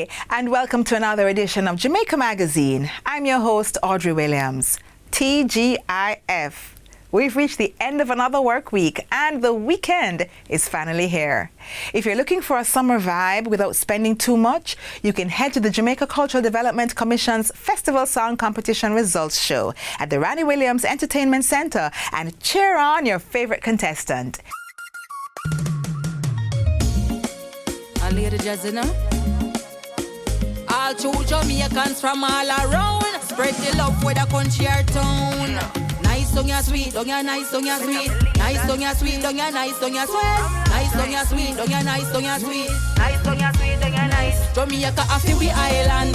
Hi, and welcome to another edition of Jamaica Magazine. I'm your host, Audrey Williams. TGIF. We've reached the end of another work week, and the weekend is finally here. If you're looking for a summer vibe without spending too much, you can head to the Jamaica Cultural Development Commission's Festival Song Competition Results Show at the Randy Williams Entertainment Center and cheer on your favorite contestant. A lady jazz, you know? All true Jamaicans from all around, spread the love with a country or town. Nice song ya sweet, don't ya nice song ya sweet. Nice song ya sweet, don't ya nice song ya sweet. Nice song ya sweet, don't ya nice song ya sweet. Nice song ya sweet, don't ya nice. Jamaica a we island.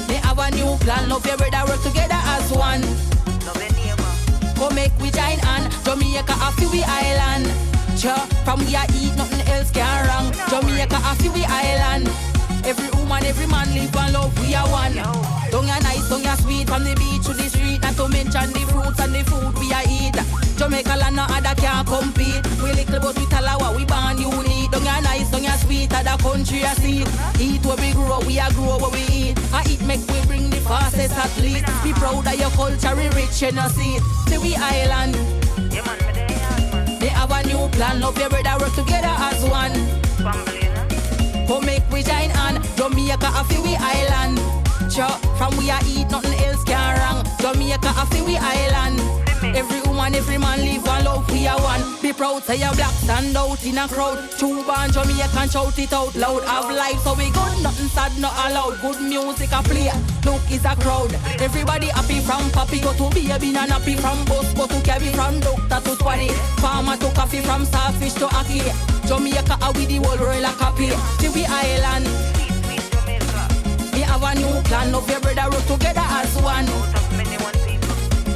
They have a new plan, love your brother work together as one. Love your neighbor. Come make we join on. Jamaica a we island. From we a eat, nothing else can wrong. Jamaica a we island. Every woman, every man live and love, we are one. Don't ya nice, don't ya sweet, from the beach to the street. Not to mention the fruits and the food we are eat. Jamaica land no other can compete. We little but we tell her what we born unique. Don't ya nice, don't ya sweet, other country a see. Eat where we grow, we are grow where we eat. I eat make we bring the fastest athletes. Be proud of your culture, we rich and see it. See we island. They have a new plan, love your brother work together as one. Come make we join on. Jamaica a we island. From we a eat, nothing else can wrong. Jamaica a we island. Every woman, every man live and love, we are one. Be proud, say you're black, stand out in a crowd. True born Jamaican, shout it out loud. Have life, so we good, nothing sad, not allowed. Good music a play, look is a crowd. Everybody happy from papi, go to baby and happy from bus, go to cabby, from doctor to squaddy. Farmer to coffee, from starfish to ackee. Jamaica a with the whole world like happy. See we island. We have a new plan, love your brother work together as one.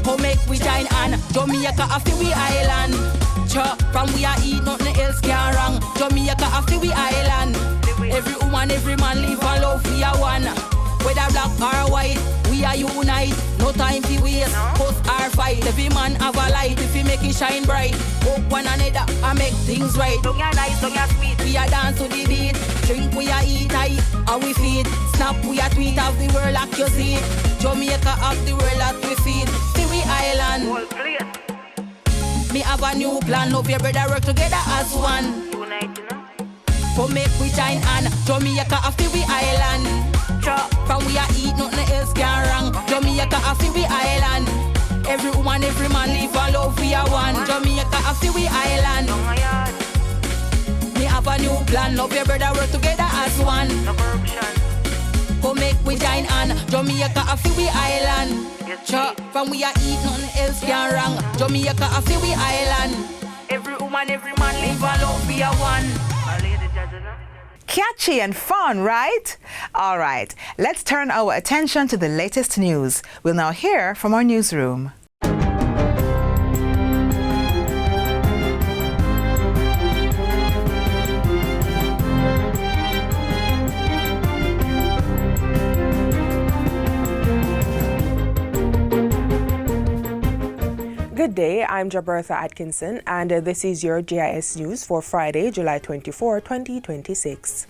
Come make we join on. Jamaica a we island. From we a eat, nothing else can wrong. Jamaica a we island. Every woman, every man live and love, we are one. Whether black or white, we are unite. No time to waste, post our fight. Every man have a light if we make it shine bright. Hope one another and make things right. Don't ya nice, don't ya sweet. We a dance to the beat. Drink we a eat, and we feed. Snap we a tweet of the world like you see. Jamaica of the world that we feed. See we island. Me have a new plan, love your brother work together as one. Unite, you know? Come make we join on. Jamaica of we island. From we a eat, nothing else can wrong. Jamaica a we island. Every woman, every man live and love, we are one. Jamaica a we island. Me have a new plan, love your brother work together as one. No corruption. Come make we join on. Jamaica a we island. From we a eat, nothing else can wrong. Jamaica a we island. Every woman, every man live and love, we are one. Catchy and fun, right? All right, let's turn our attention to the latest news. We'll now hear from our newsroom. Good day, I'm Jabertha Atkinson, and this is your JIS News for Friday, July 24, 2026.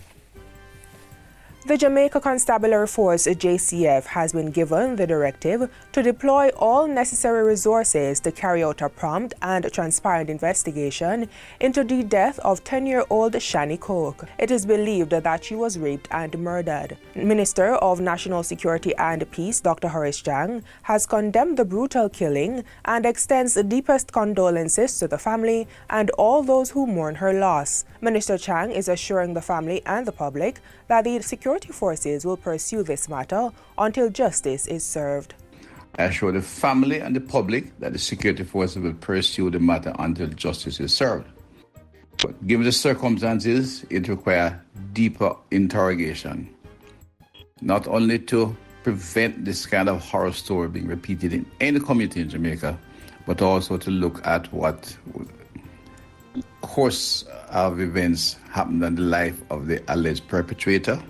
The Jamaica Constabulary Force, JCF, has been given the directive to deploy all necessary resources to carry out a prompt and transparent investigation into the death of 10-year-old Shani Coke. It is believed that she was raped and murdered. Minister of National Security and Peace, Dr. Horace Chang, has condemned the brutal killing and extends the deepest condolences to the family and all those who mourn her loss. Minister Chang is assuring the family and the public that the security forces will pursue this matter until justice is served. I assure the family and the public that the security forces will pursue the matter until justice is served. But given the circumstances, it requires deeper interrogation, not only to prevent this kind of horror story being repeated in any community in Jamaica, but also to look at what course of events happened in the life of the alleged perpetrator,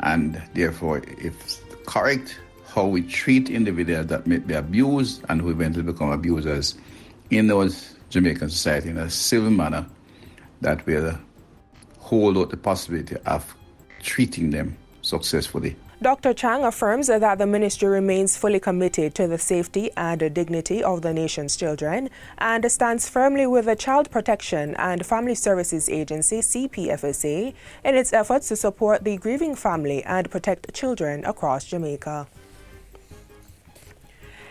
and therefore, if correct, how we treat individuals that may be abused and who eventually become abusers in our Jamaican society in a civil manner, that will hold out the possibility of treating them successfully. Dr. Chang affirms that the ministry remains fully committed to the safety and dignity of the nation's children and stands firmly with the Child Protection and Family Services Agency, CPFSA, in its efforts to support the grieving family and protect children across Jamaica.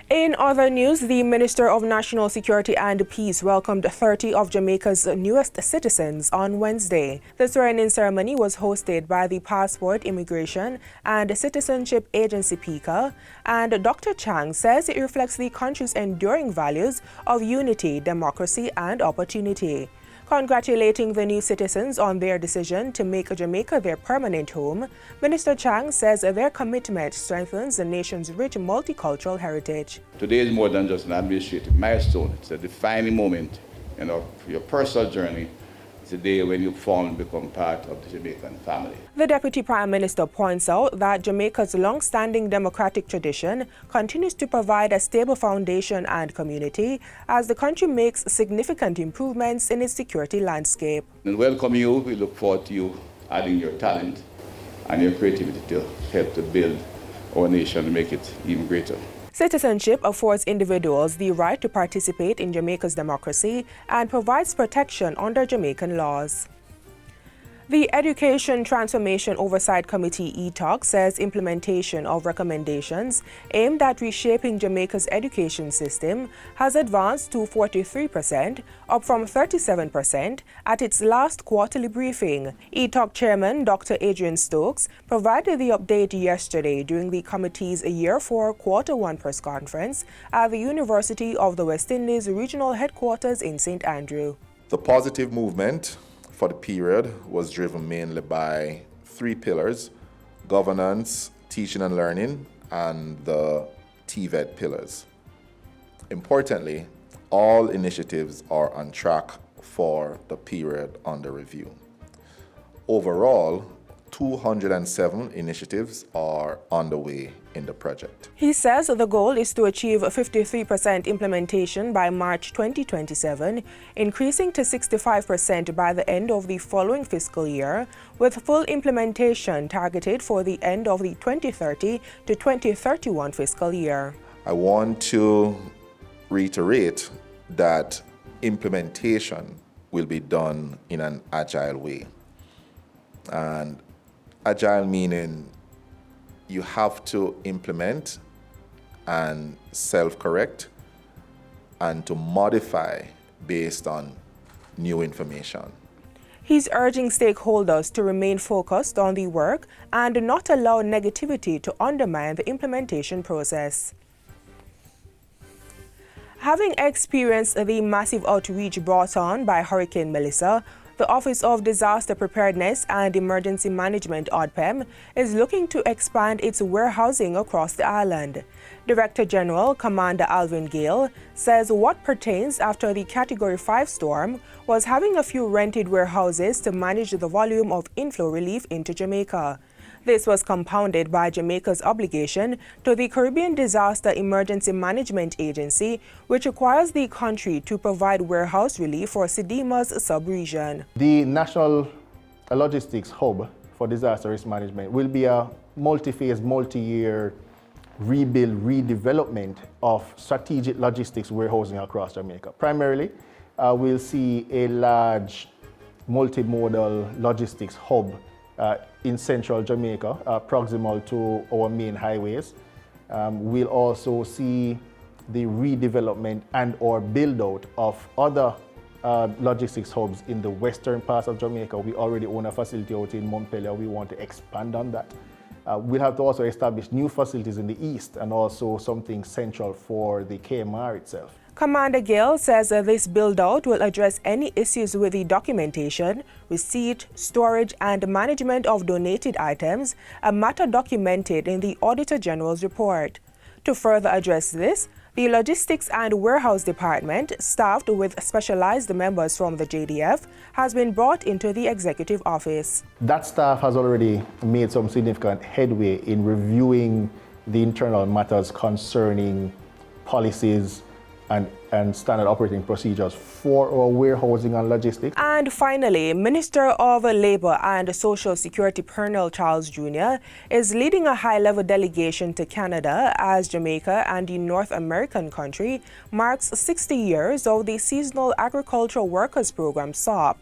In other news, the Minister of National Security and Peace welcomed 30 of Jamaica's newest citizens on Wednesday. The swearing-in ceremony was hosted by the Passport, Immigration and Citizenship Agency, PICA, and Dr. Chang says it reflects the country's enduring values of unity, democracy and opportunity. Congratulating the new citizens on their decision to make Jamaica their permanent home, Minister Chang says their commitment strengthens the nation's rich multicultural heritage. Today is more than just an administrative milestone. It's a defining moment in your personal journey. It's a day when you formally become part of the Jamaican family. The Deputy Prime Minister points out that Jamaica's long-standing democratic tradition continues to provide a stable foundation and community as the country makes significant improvements in its security landscape. And welcome you. We look forward to you adding your talent and your creativity to help to build our nation and make it even greater. Citizenship affords individuals the right to participate in Jamaica's democracy and provides protection under Jamaican laws. The Education Transformation Oversight Committee, ETOC, says implementation of recommendations aimed at reshaping Jamaica's education system has advanced to 43%, up from 37% at its last quarterly briefing. ETOC Chairman Dr. Adrian Stokes provided the update yesterday during the committee's Year 4 Quarter 1 press conference at the University of the West Indies Regional Headquarters in St. Andrew. The positive movement for the period was driven mainly by three pillars: governance, teaching and learning, and the TVET pillars. Importantly, all initiatives are on track for the period under review. Overall, 207 initiatives are underway in the project. He says the goal is to achieve 53% implementation by March 2027, increasing to 65% by the end of the following fiscal year, with full implementation targeted for the end of the 2030 to 2031 fiscal year. I want to reiterate that implementation will be done in an agile way. And agile meaning you have to implement and self-correct and to modify based on new information. He's urging stakeholders to remain focused on the work and not allow negativity to undermine the implementation process. Having experienced the massive outreach brought on by Hurricane Melissa, the Office of Disaster Preparedness and Emergency Management, ODPEM, is looking to expand its warehousing across the island. Director General Commander Alvin Gale says what pertains after the Category 5 storm was having a few rented warehouses to manage the volume of inflow relief into Jamaica. This was compounded by Jamaica's obligation to the Caribbean Disaster Emergency Management Agency, which requires the country to provide warehouse relief for Sidema's sub-region. The National Logistics Hub for Disaster Risk Management will be a multi-phase, multi-year rebuild, redevelopment of strategic logistics warehousing across Jamaica. Primarily, we'll see a large multimodal logistics hub in central Jamaica, proximal to our main highways. We'll also see the redevelopment and or build out of other logistics hubs in the western parts of Jamaica. We already own a facility out in Montpelier. We want to expand on that. We'll have to also establish new facilities in the east and also something central for the KMR itself. Commander Gale says this build-out will address any issues with the documentation, receipt, storage, and management of donated items, a matter documented in the Auditor General's report. To further address this, the Logistics and Warehouse Department, staffed with specialized members from the JDF, has been brought into the Executive Office. That staff has already made some significant headway in reviewing the internal matters concerning policies, and standard operating procedures for our warehousing and logistics. And finally, Minister of Labour and Social Security Pernell Charles Jr. is leading a high-level delegation to Canada as Jamaica and the North American country marks 60 years of the Seasonal Agricultural Workers Program, SAWP.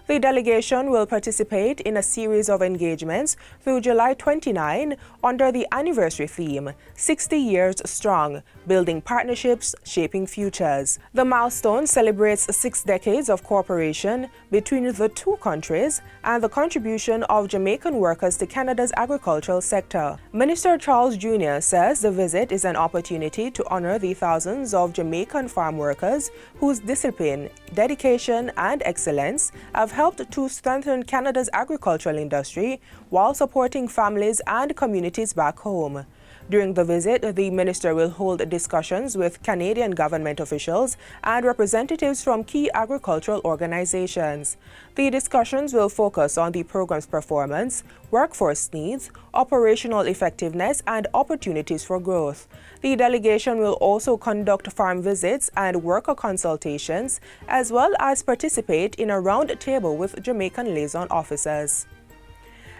The delegation will participate in a series of engagements through July 29 under the anniversary theme, 60 Years Strong, Building Partnerships, Shaping Futures. The milestone celebrates 6 decades of cooperation between the two countries and the contribution of Jamaican workers to Canada's agricultural sector. Minister Charles Jr. says the visit is an opportunity to honor the thousands of Jamaican farm workers whose discipline, dedication, and excellence have helped to strengthen Canada's agricultural industry while supporting families and communities back home. During the visit, the minister will hold discussions with Canadian government officials and representatives from key agricultural organizations. The discussions will focus on the program's performance, workforce needs, operational effectiveness, and opportunities for growth. The delegation will also conduct farm visits and worker consultations, as well as participate in a round table with Jamaican liaison officers.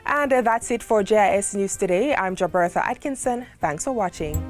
And that's it for JIS News Today. I'm Jabertha Atkinson. Thanks for watching.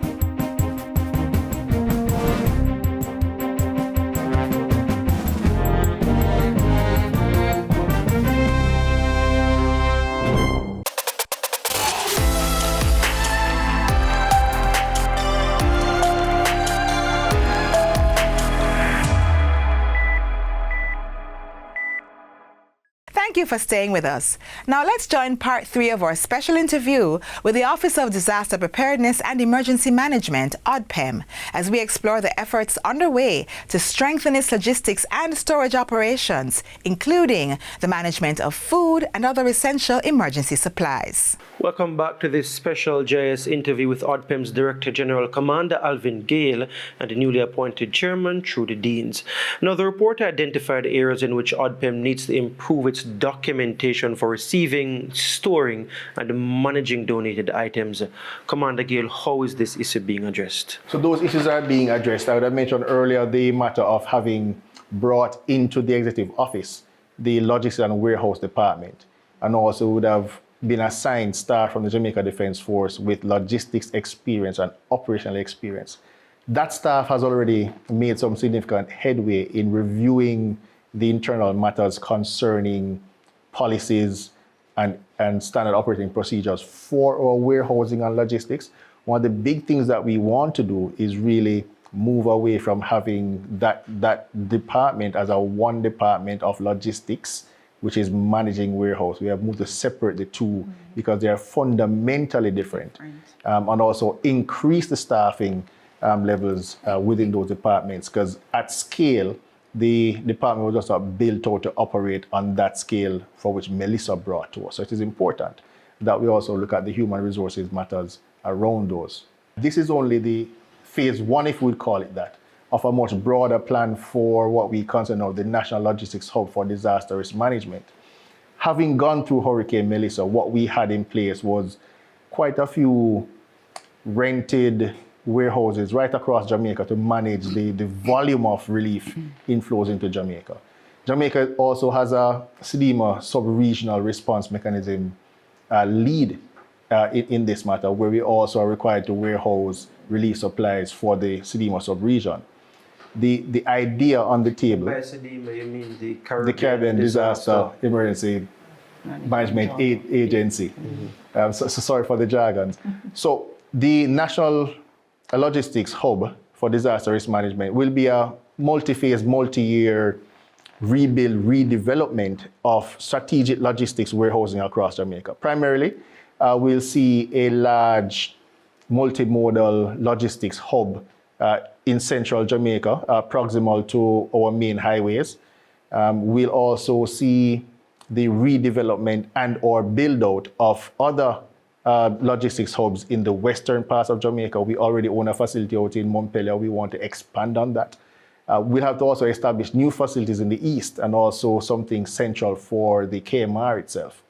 Thank you for staying with us. Now let's join part 3 of our special interview with the Office of Disaster Preparedness and Emergency Management, ODPEM, as we explore the efforts underway to strengthen its logistics and storage operations, including the management of food and other essential emergency supplies. Welcome back to this special JIS interview with ODPEM's Director General Commander Alvin Gale and the newly appointed Chairman Trudy Deans. Now, the report identified areas in which ODPEM needs to improve its documentation for receiving, storing, and managing donated items. Commander Gale, how is this issue being addressed? So those issues are being addressed. I would have mentioned earlier the matter of having brought into the Executive Office the Logistics and Warehouse Department, and also would have been assigned staff from the Jamaica Defence Force with logistics experience and operational experience. That staff has already made some significant headway in reviewing the internal matters concerning policies and standard operating procedures for our warehousing and logistics. One of the big things that we want to do is really move away from having that department as a one department of logistics, which is managing warehouse. We have moved to separate the two because they are fundamentally different, and also increase the staffing levels within those departments, because at scale, the department was just built out to operate on that scale for which Melissa brought to us. So it is important that we also look at the human resources matters around those. This is only the phase 1, if we would call it that, of a much broader plan for what we consider now the National Logistics Hub for Disaster Risk Management. Having gone through Hurricane Melissa, what we had in place was quite a few rented warehouses right across Jamaica to manage the volume of relief inflows into Jamaica. Jamaica also has a SEDEMA sub-regional response mechanism lead in this matter, where we also are required to warehouse relief supplies for the SEDEMA sub-region. The idea on the table... By SEDEMA, you mean the Caribbean Disaster Emergency Management Agency. So sorry for the jargons. So the National Logistics Hub for Disaster Risk Management will be a multi-phase, multi-year rebuild, redevelopment of strategic logistics warehousing across Jamaica. Primarily, we'll see a large multimodal logistics hub in central Jamaica, proximal to our main highways. We'll also see the redevelopment and or build out of other logistics hubs in the western parts of Jamaica. We already own a facility out in Montpelier. We want to expand on that. We'll have to also establish new facilities in the east and also something central for the KMR itself.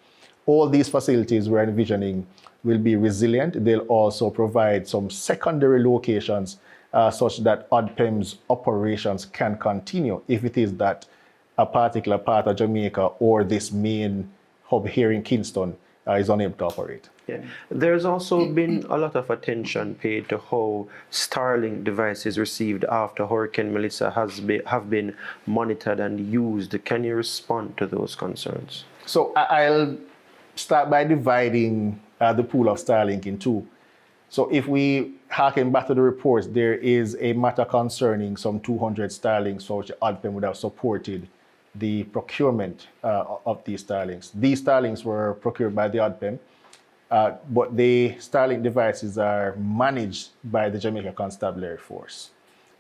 All these facilities we're envisioning will be resilient. They'll also provide some secondary locations such that ODPEM's operations can continue if it is that a particular part of Jamaica or this main hub here in Kingston is unable to operate. Yeah. There's also been a lot of attention paid to how Starlink devices received after Hurricane Melissa have been monitored and used. Can you respond to those concerns? So I'll start by dividing the pool of Starlink in two. So if we harken back to the reports, there is a matter concerning some 200 Starlinks for which ODPEM would have supported the procurement of these Starlinks. These Starlinks were procured by the ODPEM, but the Starlink devices are managed by the Jamaica Constabulary Force.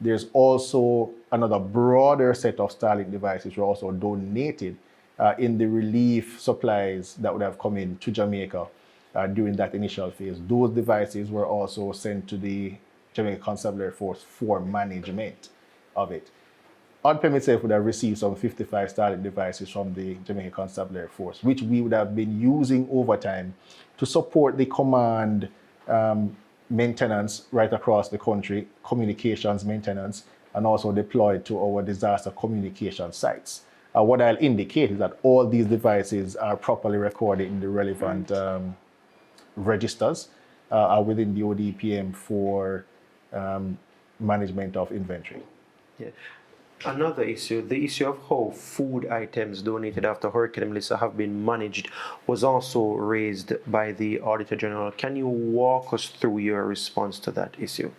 There's also another broader set of Starlink devices which were also donated in the relief supplies that would have come in to Jamaica during that initial phase. Those devices were also sent to the Jamaica Constabulary Force for management of it. ODPEM itself would have received some 55 Starlink devices from the Jamaica Constabulary Force, which we would have been using over time to support the command maintenance right across the country, communications maintenance, and also deployed to our disaster communication sites. What I'll indicate is that all these devices are properly recorded in the relevant registers within the ODPEM for management of inventory. Yeah. Another issue, the issue of how food items donated after Hurricane Melissa have been managed was also raised by the Auditor General. Can you walk us through your response to that issue?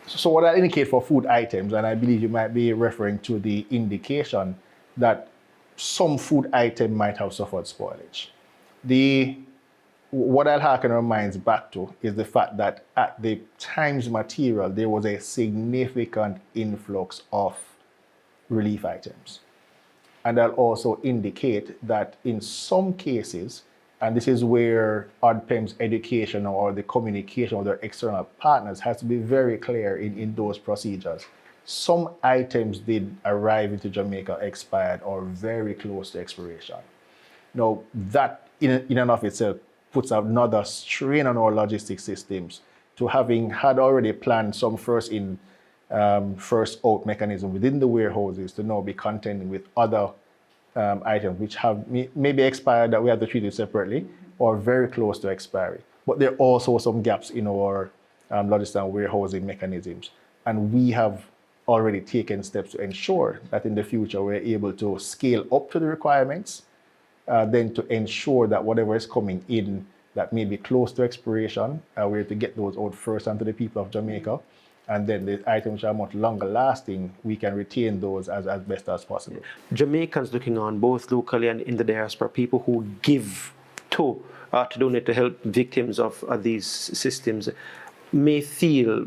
So what I indicate for food items, and I believe you might be referring to the indication that some food item might have suffered spoilage. What I'll harken our minds back to is the fact that at the Times material, there was a significant influx of relief items. And I'll also indicate that in some cases, and this is where ODPEM's education or the communication with their external partners has to be very clear in those procedures. Some items did arrive into Jamaica expired or very close to expiration. Now, that in and of itself puts another strain on our logistics systems to having had already planned some first in, first out mechanism within the warehouses to now be contending with other items which have maybe expired that we have to treat it separately or very close to expiry. But there are also some gaps in our logistics and warehousing mechanisms. And we have already taken steps to ensure that in the future we're able to scale up to the requirements, then to ensure that whatever is coming in that may be close to expiration, we're to get those out first onto the people of Jamaica. And then the items which are much longer lasting, we can retain those as best as possible. Jamaicans looking on, both locally and in the diaspora, people who give to donate to help victims of these systems may feel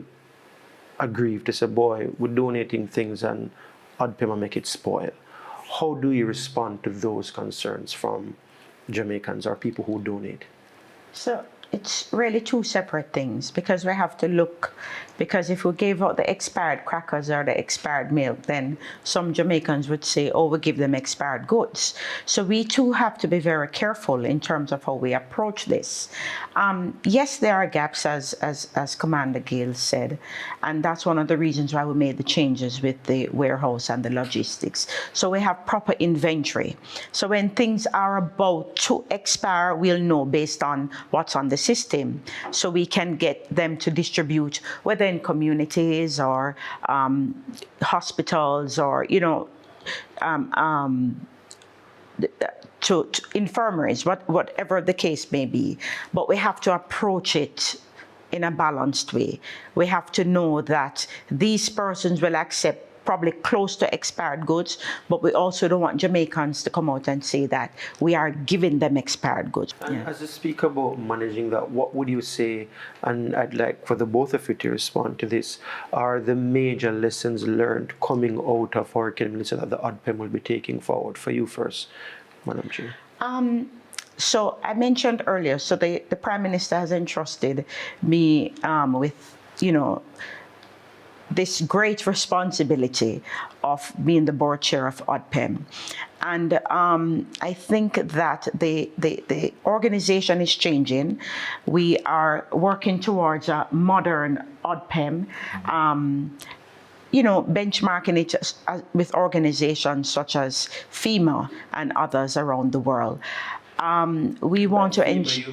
aggrieved to say, boy, we're donating things and ODPEM make it spoil. How do you respond to those concerns from Jamaicans or people who donate? So it's really two separate things, because we have to look, because if we gave out the expired crackers or the expired milk, then some Jamaicans would say, oh, we give them expired goods. So we too have to be very careful in terms of how we approach this. Yes, there are gaps, as Commander Gale said, and that's one of the reasons why we made the changes with the warehouse and the logistics. So we have proper inventory. So when things are about to expire, we'll know based on what's on the system, so we can get them to distribute, whether in communities or hospitals or, you know, to infirmaries, whatever the case may be. But we have to approach it in a balanced way. We have to know that these persons will accept probably close to expired goods, but we also don't want Jamaicans to come out and say that we are giving them expired goods. And as you speak about managing that, what would you say, and I'd like for the both of you to respond to this, are the major lessons learned coming out of Hurricane Melissa that the ODPEM will be taking forward? For you first, Madam Chair. So I mentioned earlier, so the Prime Minister has entrusted me with, you know, this great responsibility of being the board chair of ODPEM. And I think that the organization is changing. We are working towards a modern ODPEM, benchmarking it with organizations such as FEMA and others around the world. We want to ensure.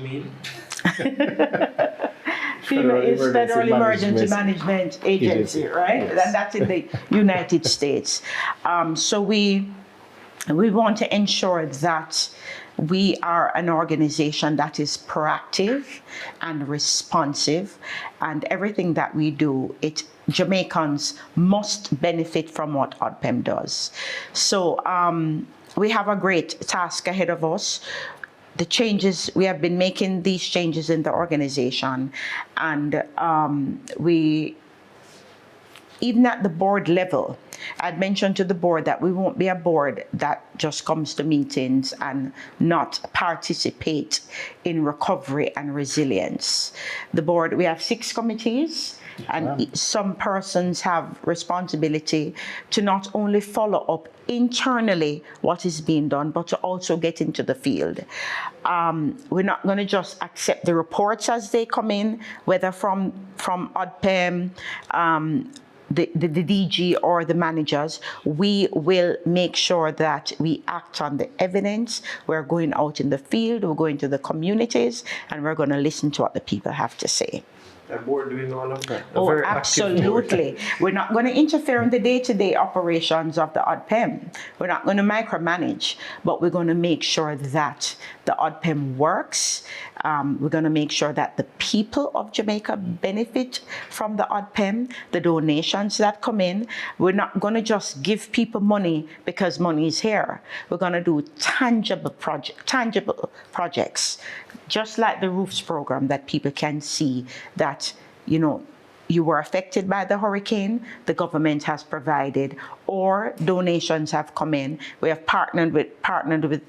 FEMA is Federal Emergency Management Agency, right? Yes. And that's in the United States. So we want to ensure that we are an organization that is proactive and responsive, and everything that we do, Jamaicans must benefit from what ODPEM does. So we have a great task ahead of us. The changes, we have been making these changes in the organization, and even at the board level, I'd mentioned to the board that we won't be a board that just comes to meetings and not participate in recovery and resilience. The board, we have 6 committees, and some persons have responsibility to not only follow up internally what is being done, but to also get into the field. We're not going to just accept the reports as they come in, whether from ODPEM, the DG or the managers. We will make sure that we act on the evidence. We're going out in the field, we're going to the communities, and we're going to listen to what the people have to say. A board doing all of that. Oh, absolutely. We're not going to interfere in the day-to-day operations of the ODPEM. We're not going to micromanage, but we're going to make sure that the ODPEM works. We're going to make sure that the people of Jamaica benefit from the ODPEM, the donations that come in. We're not going to just give people money because money is here. We're going to do tangible projects, just like the roofs program, that people can see that, you were affected by the hurricane, the government has provided, or donations have come in. We have partnered with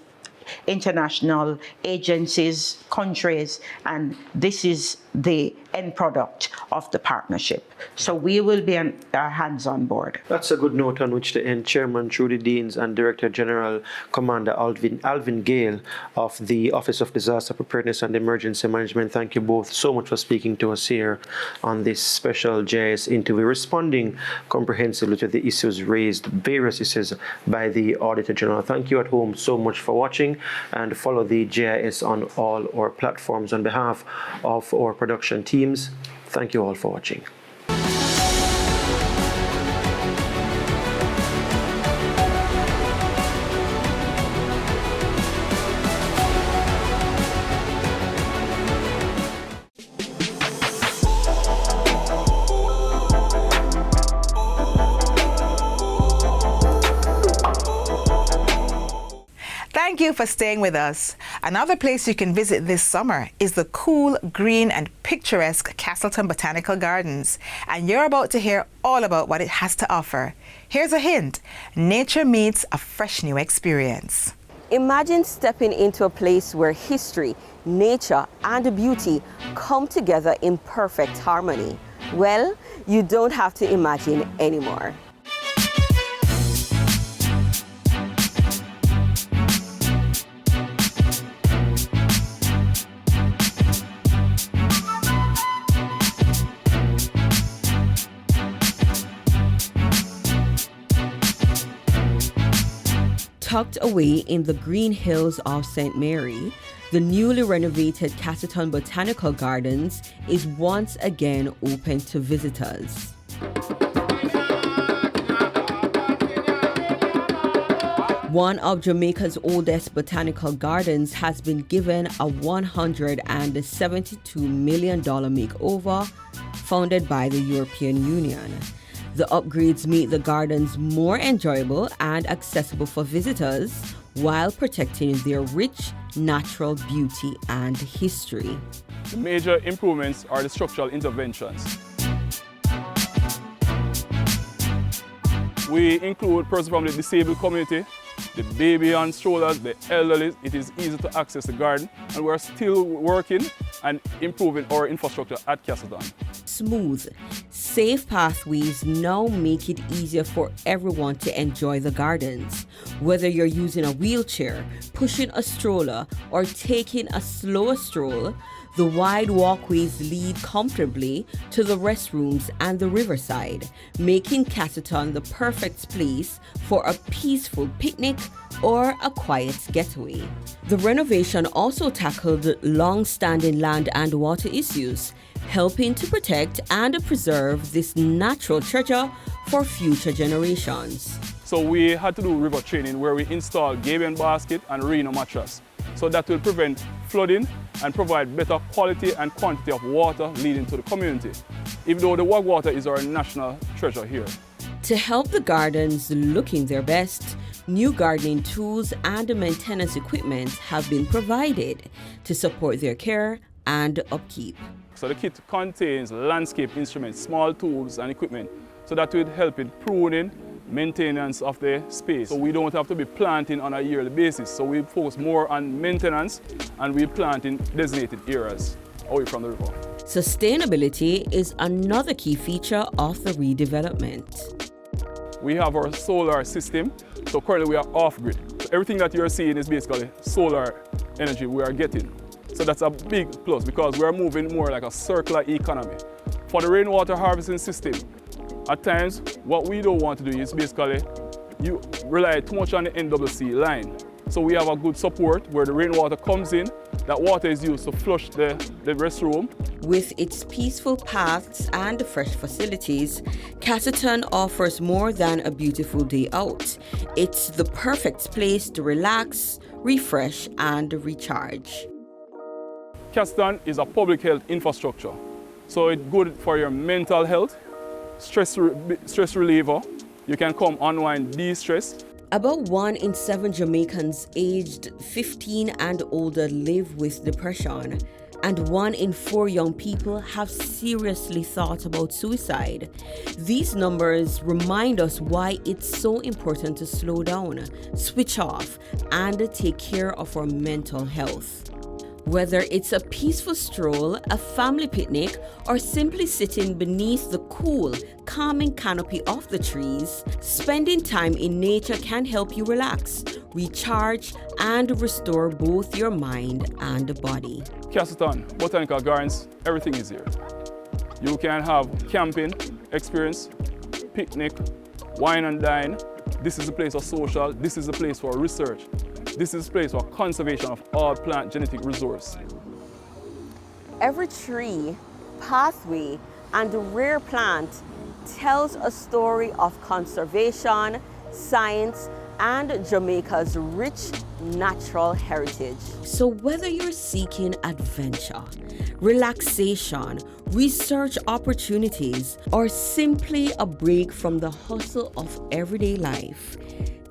international agencies, countries, and this is the end product of the partnership. So we will be our hands on board. That's a good note on which to end. Chairman Trudy Deans and Director General Commander Alvin Gale of the Office of Disaster Preparedness and Emergency Management, thank you both so much for speaking to us here on this special JIS interview, responding comprehensively to the issues raised, various issues, by the Auditor General. Thank you at home so much for watching, and follow the JIS on all our platforms. On behalf of our production teams, thank you all for watching. Thank you for staying with us. Another place you can visit this summer is the cool, green and picturesque Castleton Botanical Gardens. And you're about to hear all about what it has to offer. Here's a hint: nature meets a fresh new experience. Imagine stepping into a place where history, nature and beauty come together in perfect harmony. Well, you don't have to imagine anymore. Tucked away in the green hills of St. Mary, the newly renovated Castleton Botanical Gardens is once again open to visitors. One of Jamaica's oldest botanical gardens has been given a $172 million makeover, funded by the European Union. The upgrades make the gardens more enjoyable and accessible for visitors while protecting their rich natural beauty and history. The major improvements are the structural interventions. We include persons from the disabled community, the baby on strollers, the elderly. It is easy to access the garden, and we're still working and improving our infrastructure at Castleton. Smooth, safe pathways now make it easier for everyone to enjoy the gardens. Whether you're using a wheelchair, pushing a stroller, or taking a slower stroll, the wide walkways lead comfortably to the restrooms and the riverside, making Castleton the perfect place for a peaceful picnic or a quiet getaway. The renovation also tackled long-standing land and water issues, helping to protect and preserve this natural treasure for future generations. So we had to do river training where we installed Gabion basket and Reno mattress. So that will prevent flooding and provide better quality and quantity of water leading to the community, even though the WAG water is our national treasure here. To help the gardens looking their best, new gardening tools and maintenance equipment have been provided to support their care and upkeep. So the kit contains landscape instruments, small tools and equipment, so that will help in pruning, maintenance of the space. So we don't have to be planting on a yearly basis. So we focus more on maintenance and we plant in designated areas away from the river. Sustainability is another key feature of the redevelopment. We have our solar system. So currently we are off-grid. So everything that you're seeing is basically solar energy we are getting. So that's a big plus because we are moving more like a circular economy. For the rainwater harvesting system, at times, what we don't want to do is basically you rely too much on the NWC line. So we have a good support where the rainwater comes in, that water is used to flush the restroom. With its peaceful paths and fresh facilities, Castleton offers more than a beautiful day out. It's the perfect place to relax, refresh, and recharge. Castleton is a public health infrastructure. So it's good for your mental health, stress reliever. You can come unwind, de-stress. About 1 in 7 Jamaicans aged 15 and older live with depression, and 1 in 4 young people have seriously thought about suicide. These numbers remind us why it's so important to slow down, switch off, and take care of our mental health. Whether it's a peaceful stroll, a family picnic, or simply sitting beneath the cool, calming canopy of the trees, spending time in nature can help you relax, recharge, and restore both your mind and body. Castleton, Botanical Gardens, everything is here. You can have camping experience, picnic, wine and dine. This is a place for social, this is a place for research. This is a place for conservation of all plant genetic resource. Every tree, pathway, and rare plant tells a story of conservation, science, and Jamaica's rich natural heritage. So whether you're seeking adventure, relaxation, research opportunities, or simply a break from the hustle of everyday life,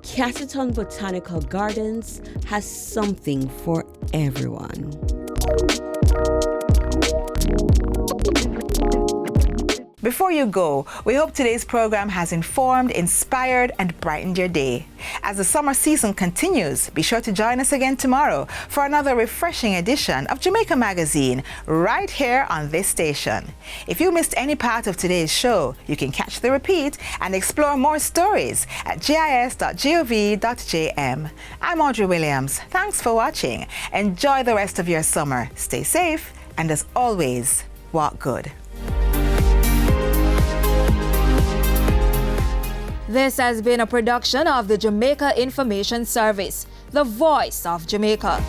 Castleton Botanical Gardens has something for everyone. Before you go, we hope today's program has informed, inspired, and brightened your day. As the summer season continues, be sure to join us again tomorrow for another refreshing edition of Jamaica Magazine right here on this station. If you missed any part of today's show, you can catch the repeat and explore more stories at jis.gov.jm. I'm Audrey Williams. Thanks for watching. Enjoy the rest of your summer. Stay safe, and as always, walk good. This has been a production of the Jamaica Information Service, the voice of Jamaica.